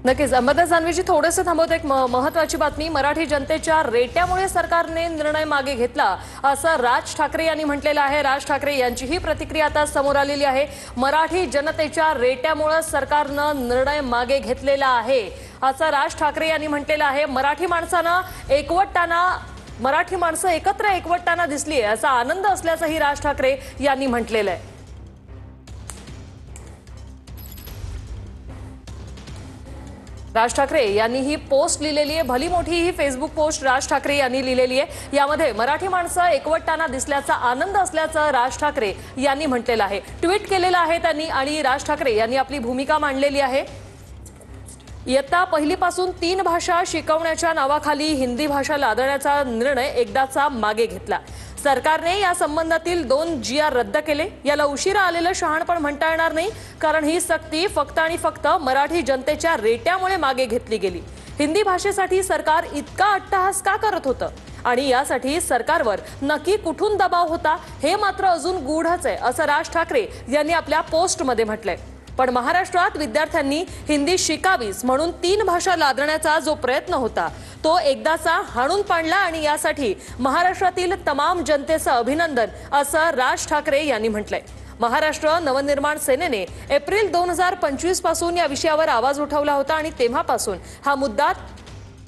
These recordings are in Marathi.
नक्कीच अंबादास दानवेजी थोडेसे थांबवते। एक महत्त्वाची बातमी, मराठी जनतेच्या रेट्यामुळे सरकारने निर्णय मागे घेतला असं राज ठाकरे यांनी म्हटलेलं आहे। राज ठाकरे यांची ही प्रतिक्रिया आता समोर आलेली आहे। मराठी जनतेच्या रेट्यामुळे सरकारनं निर्णय मागे घेतलेला आहे असं राज ठाकरे यांनी म्हटलेलं आहे। मराठी माणसं एकत्र एकवटताना दिसली आहे, असा आनंद असल्याचंही राज ठाकरे यांनी म्हटलेलं आहे। राज ठाकरे यांनी ही पोस्ट लिहिलेली आहे, भली मोठी ही फेसबुक पोस्ट राज ठाकरे यांनी लिहिलेली आहे। यामध्ये मराठी माणसं एकवटताना दिसल्याचा आनंद असल्याचं राज ठाकरे यांनी म्हटलेलं आहे। ट्विट केलेलं आहे त्यांनी आणि राज ठाकरे यांनी आपली भूमिका मांडलेली आहे। इयत्ता पहिलीपासून 3 भाषा शिकवण्याच्या नावाखाली हिंदी भाषा लादण्याचा निर्णय एकदाचा मागे घेतला। सरकारने या संबंधातील 2 GR रद्द केले। याला उशिरा आलेलं शहाणपण म्हणता येणार नाही, कारण ही सक्ती फक्त आणि फक्त मराठी जनतेच्या रेट्यामुळे मागे घेतली गेली। हिंदी भाषेसाठी सरकार इतका अट्टहास का करत होतं आणि यासाठी सरकारवर नक्की कुठून दबाव होता हे मात्र अजून गूढच आहे, असं राज ठाकरे यांनी आपल्या पोस्टमध्ये म्हटलंय। पण महाराष्ट्रात विद्यार्थ्यांनी हिंदी शिकावीस म्हणून 3 भाषा लादण्याचा जो प्रयत्न होता तो एकदाचा हाणून पाडला आणि यासाठी महाराष्ट्रातील तमाम जनतेचं अभिनंदन, असं राज ठाकरे यांनी म्हटलंय। महाराष्ट्र नवनिर्माण सेनेने एप्रिल 2025 पासून या विषयावर आवाज उठवला होता आणि तेव्हापासून हा मुद्दा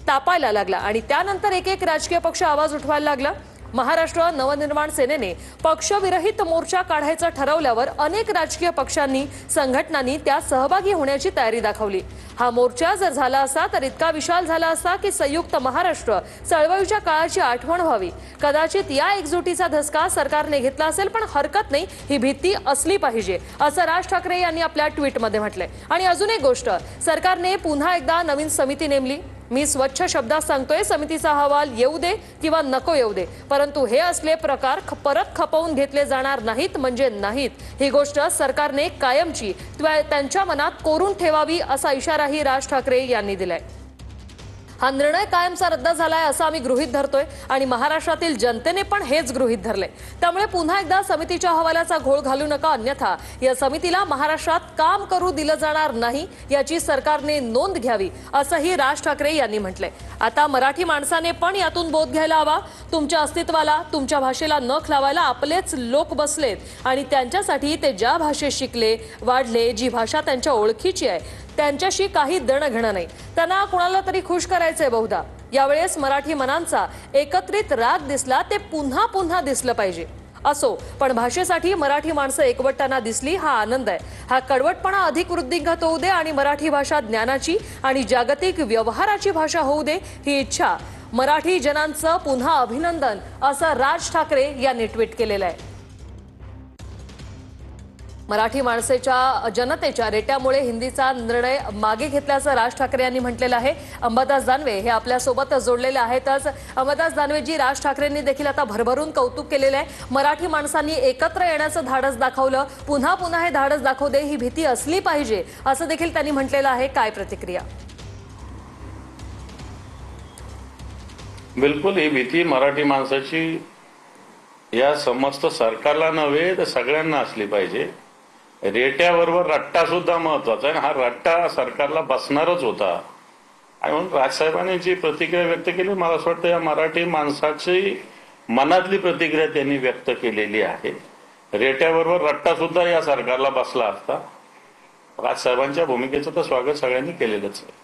तापायला लागला आणि त्यानंतर एक एक राजकीय पक्ष आवाज उठवायला लागला। महाराष्ट्र नवनिर्माण सेनेने पक्षविरहित मोर्चा काढायचं ठरवल्यावर अनेक राजकीय पक्षांनी संघटनांनी त्यात सहभागी होण्याची तयारी दाखवली। हा मोर्चा जर झाला असता तर इतका विशाल झाला असता की संयुक्त महाराष्ट्र चळवळीच्या काळाची आठवण व्हावी। कदाचित या एकजुटीचा धसका सरकारने घेतला असेल, पण हरकत नाही, ही भीती असली पाहिजे, असं राज ठाकरे यांनी आपल्या ट्विटमध्ये म्हटलंय। आणि अजून एक गोष्ट, सरकारने पुन्हा एकदा नवीन समिती नेमली। मी स्वच्छ शब्दात सांगतोय, समितीचा अहवाल येऊ दे किंवा नको येऊ दे, परंतु हे असले प्रकार परत खपवून घेतले जाणार नाहीत म्हणजे नाहीत। ही गोष्ट सरकारने कायमची त्यांच्या मनात कोरून ठेवावी, असा इशाराही राज ठाकरे यांनी दिलाय। हा निर्णय कायमचा रद्द झालाय असं आम्ही गृहीत धरतोय आणि महाराष्ट्रातील जनतेने पण हेच गृहीत धरले। त्यामुळे पुन्हा एकदा समितीच्या अहवालाचा घोळ घालू नका, अन्यथा या समितीला महाराष्ट्रात काम करू दिलं जाणार नाही याची सरकारने नोंद घ्यावी, असंही राज ठाकरे यांनी म्हटलंय। आता मराठी माणसाने पण यातून बोध घ्यायला हवा। तुमच्या अस्तित्वाला, तुमच्या भाषेला नख लावायला आपलेच लोक बसलेत आणि त्यांच्यासाठी ते ज्या भाषेत शिकले वाढले, जी भाषा त्यांच्या ओळखीची आहे, त्यांच्याशी काही देणं घेणं नाही। त्यांना कुणाला तरी खुश करायचंय बहुधा। यावेळेस मराठी मनांचा एकत्रित राग दिसला, ते पुन्हा पुन्हा दिसलं पाहिजे। असो, पण भाषेसाठी मराठी माणसं एकवटताना दिसली, हा आनंद आहे। हा कडवटपणा अधिक वृद्धिंगत होऊ दे आणि मराठी भाषा ज्ञानाची आणि जागतिक व्यवहाराची भाषा होऊ दे, ही इच्छा मराठी जनांचं पुन्हा अभिनंदन, असं राज ठाकरे यांनी ट्विट केलेलं आहे। मराठी माणसेच्या जनतेच्या रेट्यामुळे हिंदीचा निर्णय मागे घेतल्याचं राज ठाकरे यांनी म्हटलेलं आहे। अंबादास दानवे हे आपल्या सोबत जोडलेले आहेतच। अंबादास दानवेजी, राज ठाकरेंनी देखील आता भरभरून कौतुक केलेलं आहे। मराठी माणसांनी एकत्र येण्याचं धाडस दाखवलं, पुन्हा पुन्हा हे धाडस दाखवू दे, ही भीती असली पाहिजे, असं देखील त्यांनी म्हटलेलं आहे। काय प्रतिक्रिया? बिलकुल, ही भीती मराठी माणसाची या समस्त सरकारला नव्हे तर सगळ्यांना असली पाहिजे। रेट्याबरोबर रट्टा सुद्धा महत्वाचा आहे, हा रट्टा सरकारला बसणारच होता आणि म्हणून राजसाहेबांनी जी प्रतिक्रिया व्यक्त केली, मला असं वाटतं या मराठी माणसाची मनातली प्रतिक्रिया त्यांनी व्यक्त केलेली आहे। रेट्याबरोबर रट्टा सुद्धा या सरकारला बसला असता। राजसाहेबांच्या भूमिकेचं तर स्वागत सगळ्यांनी केलेलंच आहे।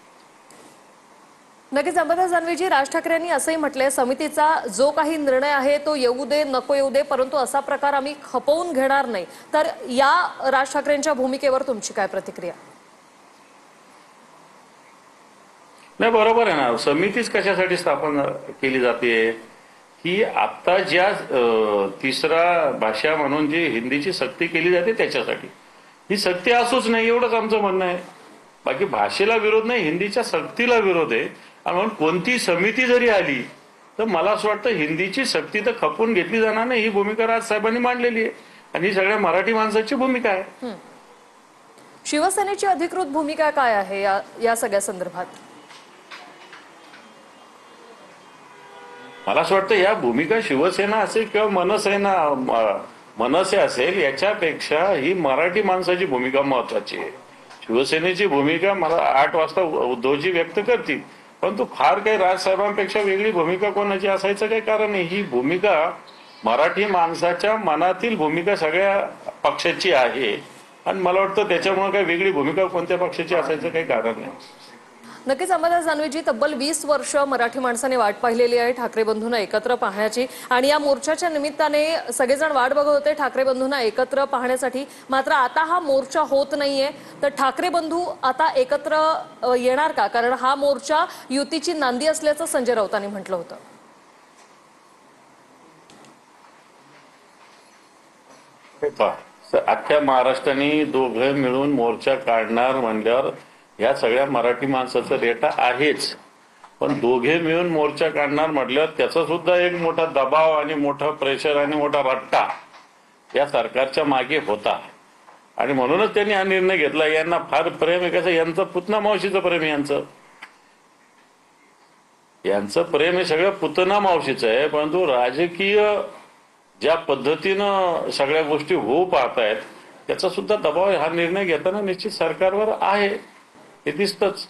नक्कीच अंबादास दानवेजी, राज ठाकरे यांनी असंही म्हटलंय, समितीचा जो काही निर्णय आहे तो येऊ दे नको येऊ दे, परंतु असा प्रकार आम्ही खपवून घेणार नाही। तर या राज ठाकरेंच्या भूमिकेवर तुमची काय प्रतिक्रिया? नाही, बरोबर आहे ना, समितीच कशासाठी स्थापन केली जाते की आता ज्या तिसरा भाषा म्हणून जी हिंदीची सक्ती केली जाते त्याच्यासाठी। ही सक्ती असूच नाही, एवढंच आमचं म्हणणं आहे। बाकी भाषेला विरोध नाही, हिंदीच्या सक्तीला विरोध आहे। म्हणून कोणती समिती जरी आली तर मला असं वाटतं हिंदीची सक्ती तर खपून घेतली जाणार नाही, ही भूमिका राजसाहेबांनी मांडलेली आहे आणि ही सगळ्या मराठी माणसाची भूमिका आहे। शिवसेनेची अधिकृत भूमिका काय आहे या सगळ्या संदर्भात? मला असं वाटतं या भूमिका शिवसेना असेल किंवा मनसे असेल, याच्यापेक्षा ही मराठी माणसाची भूमिका महत्वाची आहे। शिवसेनेची भूमिका मला 8 वाजता उद्धवजी व्यक्त करतील, परंतु फार काही राजसाहेबांपेक्षा वेगळी भूमिका कोणाची असायचं काही कारण नाही. ही भूमिका मराठी माणसाच्या मनातील भूमिका सगळ्या पक्षाची आहे आणि मला वाटतं त्याच्यामुळे काही वेगळी भूमिका कोणत्या पक्षाची असायचं काही कारण नाही. नक्कीच अंबादास दानवेजी, तब्बल 20 वर्ष मराठी माणसाने वाट पाहिलेली आहे ठाकरे बंधूंना एकत्र पाहण्याची, आणि या मोर्चाच्या निमित्ताने सगळेजण वाट बघत होते ठाकरे बंधूंना एकत्र पाहण्यासाठी. मात्र आता हा मोर्चा होत नाहीये, तर ठाकरे बंधू आता एकत्र येणार का? कारण हा मोर्चा युतीची नांदी असल्याचं संजय राऊतांनी म्हटलं होतं. अख्ख्या महाराष्ट्राने दोघं मिळून मोर्चा काढणार म्हणल्यावर या सगळ्या मराठी माणसाचा डेटा आहेच, पण दोघे मिळून मोर्चा काढणार म्हटल्यावर त्याचा सुद्धा एक मोठा दबाव आणि मोठा प्रेशर आणि मोठा रट्टा या सरकारच्या मागे होता. आणि म्हणूनच त्यांनी हा निर्णय घेतला. यांना फार प्रेम आहे, कसं यांचं पुतना मावशीचं प्रेम आहे, यांचं प्रेम हे सगळं पुतना मावशीचं आहे. परंतु राजकीय ज्या पद्धतीनं सगळ्या गोष्टी होऊ पाहतायत त्याचा सुद्धा दबाव हा निर्णय घेताना निश्चित सरकारवर आहे, हे दिसतंच.